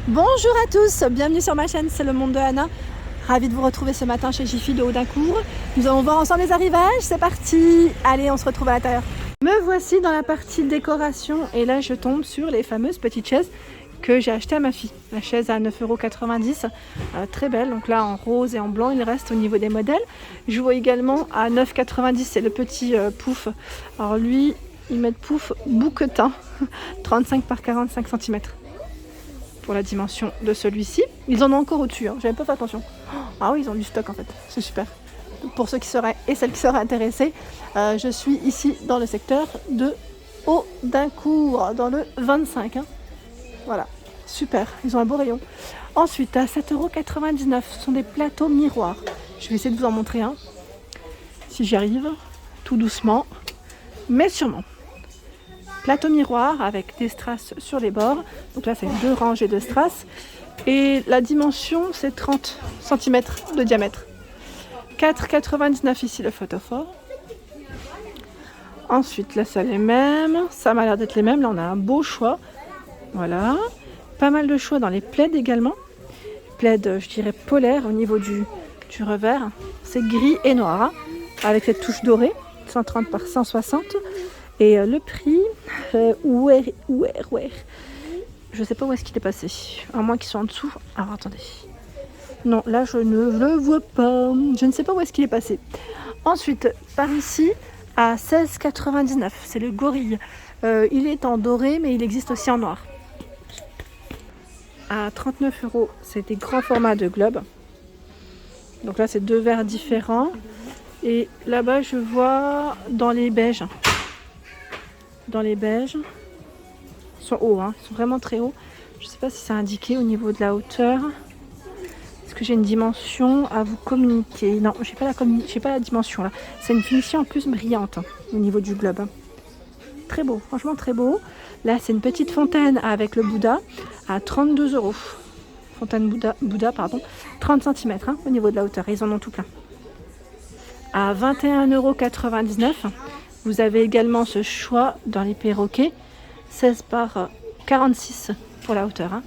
Bonjour à tous, bienvenue sur ma chaîne, c'est le monde de Anna. Ravie de vous retrouver ce matin chez Jiffy de Haut-d'Incourt. Nous allons voir ensemble les arrivages, c'est parti. Allez, on se retrouve à l'intérieur. Me voici dans la partie décoration et là je tombe sur les fameuses petites chaises que j'ai achetées à ma fille. La chaise à 9,90 €, très belle, donc là en rose et en blanc il reste au niveau des modèles. Je vois également à 9,90 €, c'est le petit pouf. Alors lui, ils mettent pouf bouquetin, 35 par 45 cm. Pour la dimension de celui-ci. Ils en ont encore au-dessus, hein. J'avais pas fait attention. Ah oui, ils ont du stock en fait, c'est super. Pour ceux qui seraient et celles qui seraient intéressés, je suis ici dans le secteur de Haut-d'Incourt, dans le 25. Hein. Voilà, super, ils ont un beau rayon. Ensuite, à 7,99 €, ce sont des plateaux miroirs. Je vais essayer de vous en montrer un, si j'y arrive, tout doucement, mais sûrement. Plateau miroir avec des strass sur les bords. Donc là, c'est 2 rangées de strass. Et la dimension, c'est 30 cm de diamètre. 4,99 € ici le photophore. Ensuite, là, c'est les mêmes. Ça m'a l'air d'être les mêmes. Là, on a un beau choix. Voilà. Pas mal de choix dans les plaids également. Plaid, je dirais, polaire au niveau du revers. C'est gris et noir, hein, avec cette touche dorée. 130 par 160. Et le prix, je sais pas où est-ce qu'il est passé, à moins qu'il soit en dessous. Alors attendez, non là je ne le vois pas, je ne sais pas où est-ce qu'il est passé. Ensuite, par ici, à 16,99 €, c'est le gorille. Il est en doré mais il existe aussi en noir. À 39 €, c'est des grands formats de globes. Donc là c'est 2 verres différents. Et là-bas je vois dans les beiges. Ils sont hauts, hein. Ils sont vraiment très hauts. Je ne sais pas si c'est indiqué au niveau de la hauteur. Est-ce que j'ai une dimension à vous communiquer? Non, j'ai pas la dimension là. C'est une finition en plus brillante, hein, au niveau du globe. Hein. Très beau, franchement très beau. Là, c'est une petite fontaine avec le Bouddha à 32 €. Fontaine Bouddha, pardon, 30 cm, hein, au niveau de la hauteur. Ils en ont tout plein. À 21,99 €. Vous avez également ce choix dans les perroquets, 16 par 46 pour la hauteur, hein,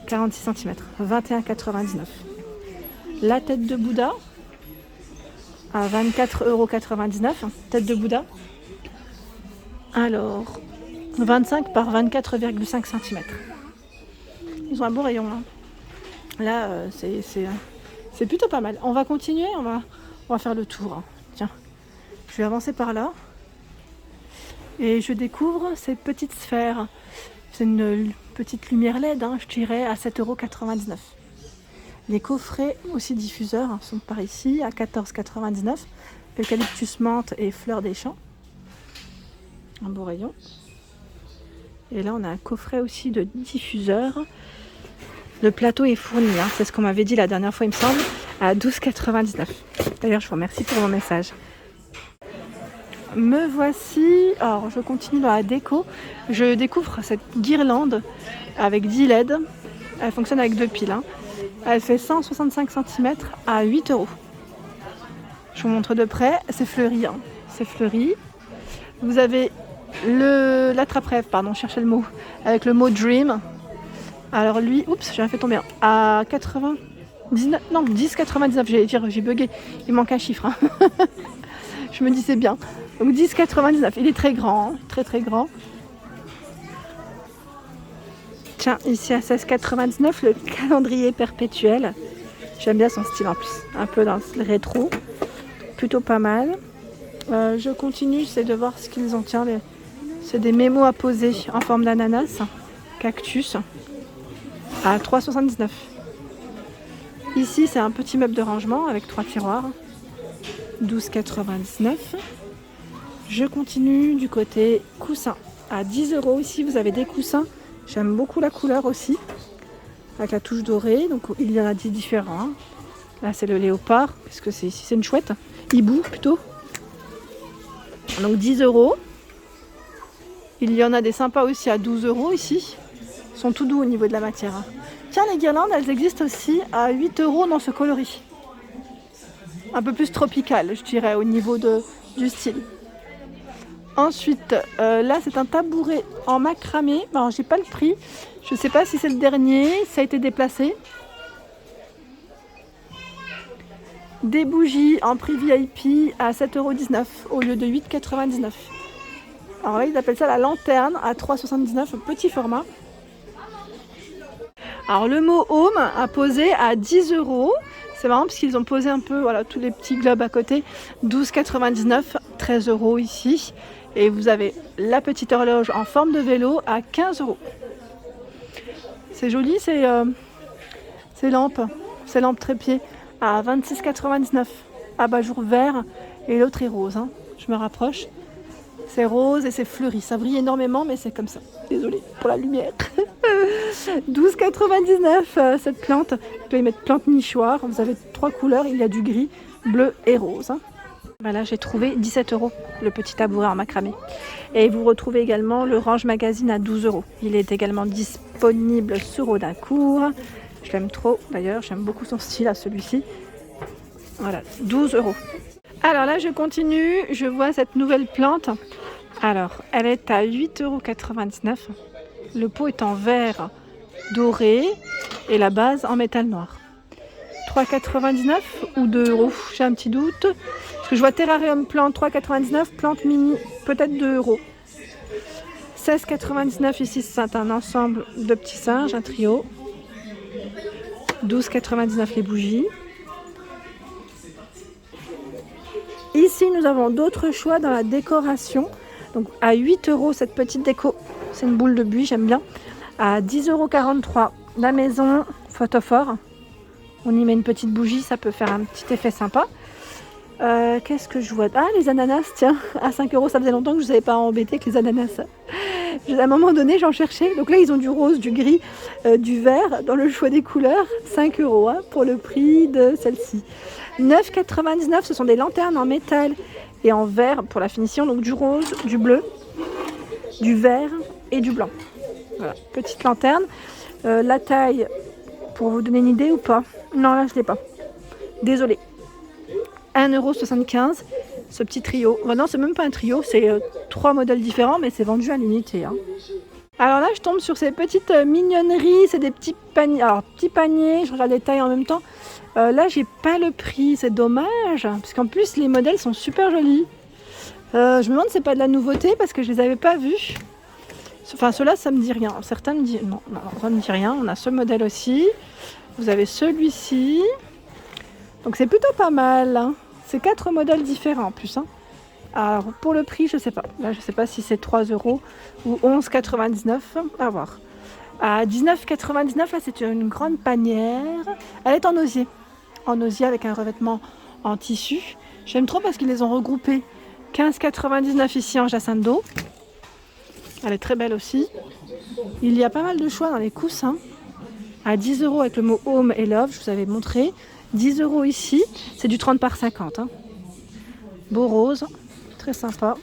46 cm, 21,99 €. La tête de Bouddha à 24,99 €, tête de Bouddha. Alors, 25 par 24,5 cm. Ils ont un beau rayon. Hein. Là, c'est plutôt pas mal. On va continuer, on va faire le tour. Hein. Tiens, je vais avancer par là. Et je découvre cette petite sphère. C'est une petite lumière LED, hein, je dirais, à 7,99 €. Les coffrets aussi diffuseurs, hein, sont par ici à 14,99 €. Eucalyptus menthe et fleurs des champs. Un beau rayon. Et là, on a un coffret aussi de diffuseurs. Le plateau est fourni, hein, c'est ce qu'on m'avait dit la dernière fois, il me semble, à 12,99 €. D'ailleurs, je vous remercie pour mon message. Me voici, alors je continue dans la déco, je découvre cette guirlande avec 10 LED, elle fonctionne avec 2 piles, hein. Elle fait 165 cm à 8 €. Je vous montre de près, c'est fleuri, hein. C'est fleuri. Vous avez l'attrape-rêve, pardon, je cherchais le mot, avec le mot Dream. Alors lui, oups, j'ai fait tomber un, à 10,99, j'ai bugué, il manque un chiffre, hein. Je me dis c'est bien. Donc 10,99, il est très grand, hein, très très grand. Tiens, ici à 16,99, le calendrier perpétuel. J'aime bien son style en plus, un peu dans le rétro, plutôt pas mal. Je continue, j'essaie de voir ce qu'ils ont. Tiens, c'est des mémos à poser en forme d'ananas, cactus, à 3,79. Ici, c'est un petit meuble de rangement avec 3 tiroirs, 12,99. Je continue du côté coussin à 10 €. Ici, vous avez des coussins. J'aime beaucoup la couleur aussi, avec la touche dorée. Donc, il y en a 10 différents. Hein. Là, c'est le léopard, puisque c'est une chouette. Hibou plutôt. Donc 10 €. Il y en a des sympas aussi à 12 € ici. Ils sont tout doux au niveau de la matière. Hein. Tiens, les guirlandes, elles existent aussi à 8 € dans ce coloris. Un peu plus tropical, je dirais, au niveau du style. Ensuite, là c'est un tabouret en macramé. Alors j'ai pas le prix. Je sais pas si c'est le dernier. Ça a été déplacé. Des bougies en prix VIP à 7,19 € au lieu de 8,99 €. Alors là ils appellent ça la lanterne à 3,79 €, petit format. Alors le mot home a posé à 10 €. C'est marrant parce qu'ils ont posé un peu voilà, tous les petits globes à côté. 12,99 €, 13 € ici. Et vous avez la petite horloge en forme de vélo à 15 €. C'est joli, ces lampes. Ces lampes trépied à 26,99 €. Abat-jour vert et l'autre est rose. Hein. Je me rapproche. C'est rose et c'est fleuri. Ça brille énormément, mais c'est comme ça. Désolée pour la lumière. 12,99 € cette plante. Vous pouvez mettre plante nichoir. Vous avez 3 couleurs. Il y a du gris, bleu et rose. Voilà, j'ai trouvé 17 € le petit tabouret en macramé. Et vous retrouvez également le Range Magazine à 12 €. Il est également disponible sur Audincourt. Je l'aime trop d'ailleurs. J'aime beaucoup son style à celui-ci. Voilà, 12 €. Alors là, je continue. Je vois cette nouvelle plante. Alors, elle est à 8,99 €. Le pot est en verre doré et la base en métal noir. 3,99 € ou 2 €, j'ai un petit doute. Parce que je vois terrarium plante 3,99 €, plante mini peut-être 2 €. 16,99 € ici, c'est un ensemble de petits singes, un trio. 12,99 € les bougies. Ici, nous avons d'autres choix dans la décoration. Donc à 8 € cette petite déco, c'est une boule de buis, j'aime bien. À 10,43 € la maison photophore. On y met une petite bougie, ça peut faire un petit effet sympa. Qu'est-ce que je vois? Ah, les ananas, tiens, à 5 €, ça faisait longtemps que je ne vous avais pas embêté avec les ananas. À un moment donné, j'en cherchais. Donc là, ils ont du rose, du gris, du vert dans le choix des couleurs. 5 € hein, pour le prix de celle-ci. 9,99 €, ce sont des lanternes en métal et en verre pour la finition. Donc du rose, du bleu, du vert et du blanc. Voilà, petite lanterne. La taille, pour vous donner une idée ou pas? Non, là, je ne l'ai pas. Désolée. 1,75 €, ce petit trio. Enfin, non, c'est même pas un trio, c'est 3 modèles différents, mais c'est vendu à l'unité. Hein. Alors là, je tombe sur ces petites mignonneries, c'est des petits paniers. Alors, petits paniers, je regarde les tailles en même temps. Là, j'ai pas le prix, c'est dommage, parce qu'en plus, les modèles sont super jolis. Je me demande si c'est pas de la nouveauté, parce que je les avais pas vus. Enfin, ceux-là, ça me dit rien. Certains me disent... Non, ça me dit rien. On a ce modèle aussi. Vous avez celui-ci. Donc, c'est plutôt pas mal. Hein. C'est 4 modèles différents en plus. Hein. Alors, pour le prix, je sais pas. Là, je sais pas si c'est 3 € ou 11,99 €. À voir. À 19,99 €, là, c'est une grande panière. Elle est en osier. En osier avec un revêtement en tissu. J'aime trop parce qu'ils les ont regroupés. 15,99 € ici en jacinthe d'eau. Elle est très belle aussi. Il y a pas mal de choix dans les coussins. À 10 € avec le mot Home et Love, je vous avais montré. 10 € ici. C'est du 30 par 50. Hein. Beau rose. Très sympa.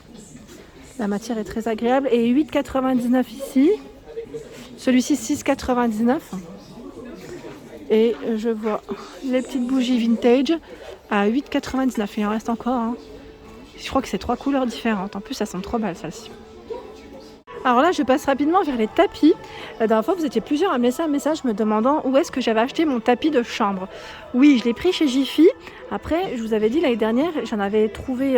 La matière est très agréable. Et 8,99 € ici. Celui-ci 6,99 €. Et je vois les petites bougies vintage à 8,99 €. Il en reste encore. Hein. Je crois que c'est 3 couleurs différentes. En plus, elles sont trop belles, celles-ci. Alors là, je passe rapidement vers les tapis. La dernière fois, vous étiez plusieurs à me laisser un message me demandant où est-ce que j'avais acheté mon tapis de chambre. Oui, je l'ai pris chez Jiffy. Après, je vous avais dit l'année dernière, j'en avais trouvé...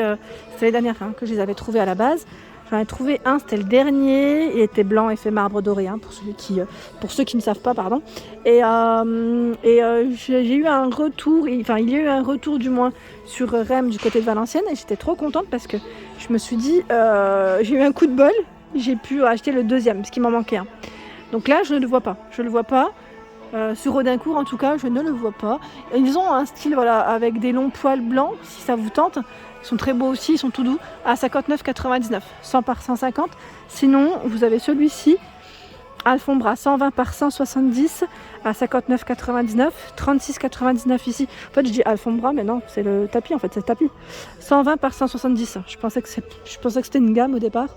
c'est l'année dernière hein, que je les avais trouvés à la base. J'en ai trouvé un, c'était le dernier. Il était blanc, effet marbre doré, hein, pour ceux qui ne savent pas, pardon. Et j'ai eu un retour, enfin il y a eu un retour du moins sur Rem du côté de Valenciennes. Et j'étais trop contente parce que je me suis dit, j'ai eu un coup de bol. J'ai pu acheter le deuxième, parce qu'il m'en manquait un. Donc là, je ne le vois pas. Je ne le vois pas. Sur Audincourt, en tout cas, je ne le vois pas. Ils ont un style voilà, avec des longs poils blancs, si ça vous tente. Ils sont très beaux aussi, ils sont tout doux. À 59,99. 100 par 150. Sinon, vous avez celui-ci. Alfombra 120 par 170 à 59,99. 36,99 ici. En fait, je dis Alfombra, mais non, c'est le tapis. En fait, c'est le tapis. 120 par 170. Je pensais que c'était une gamme au départ.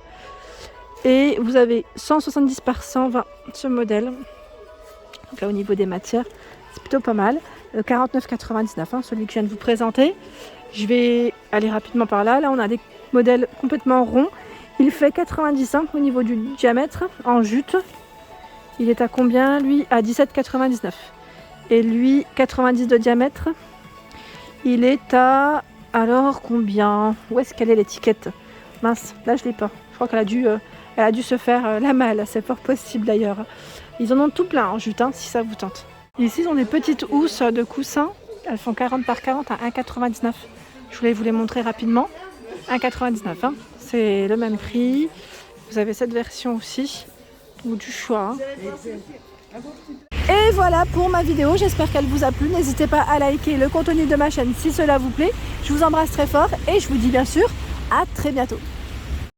Et vous avez 170 par 120 ce modèle. Donc là au niveau des matières, c'est plutôt pas mal. 49,99 hein, celui que je viens de vous présenter. Je vais aller rapidement par là. Là on a des modèles complètement ronds Il fait 95 au niveau du diamètre en jute. Il est à combien lui? À 17,99. Et lui, 90 de diamètre. Il est à... Alors combien? Où est-ce qu'elle est l'étiquette? Mince, là je l'ai pas. Je crois qu'elle a dû se faire la malle. C'est fort possible d'ailleurs. Ils en ont tout plein en jute, si ça vous tente. Ici, ils ont des petites housses de coussins. Elles font 40 par 40 à 1,99. Je voulais vous les montrer rapidement. 1,99, c'est le même prix. Vous avez cette version aussi, ou du choix. Et voilà pour ma vidéo, j'espère qu'elle vous a plu. N'hésitez pas à liker le contenu de ma chaîne si cela vous plaît. Je vous embrasse très fort et je vous dis bien sûr à très bientôt.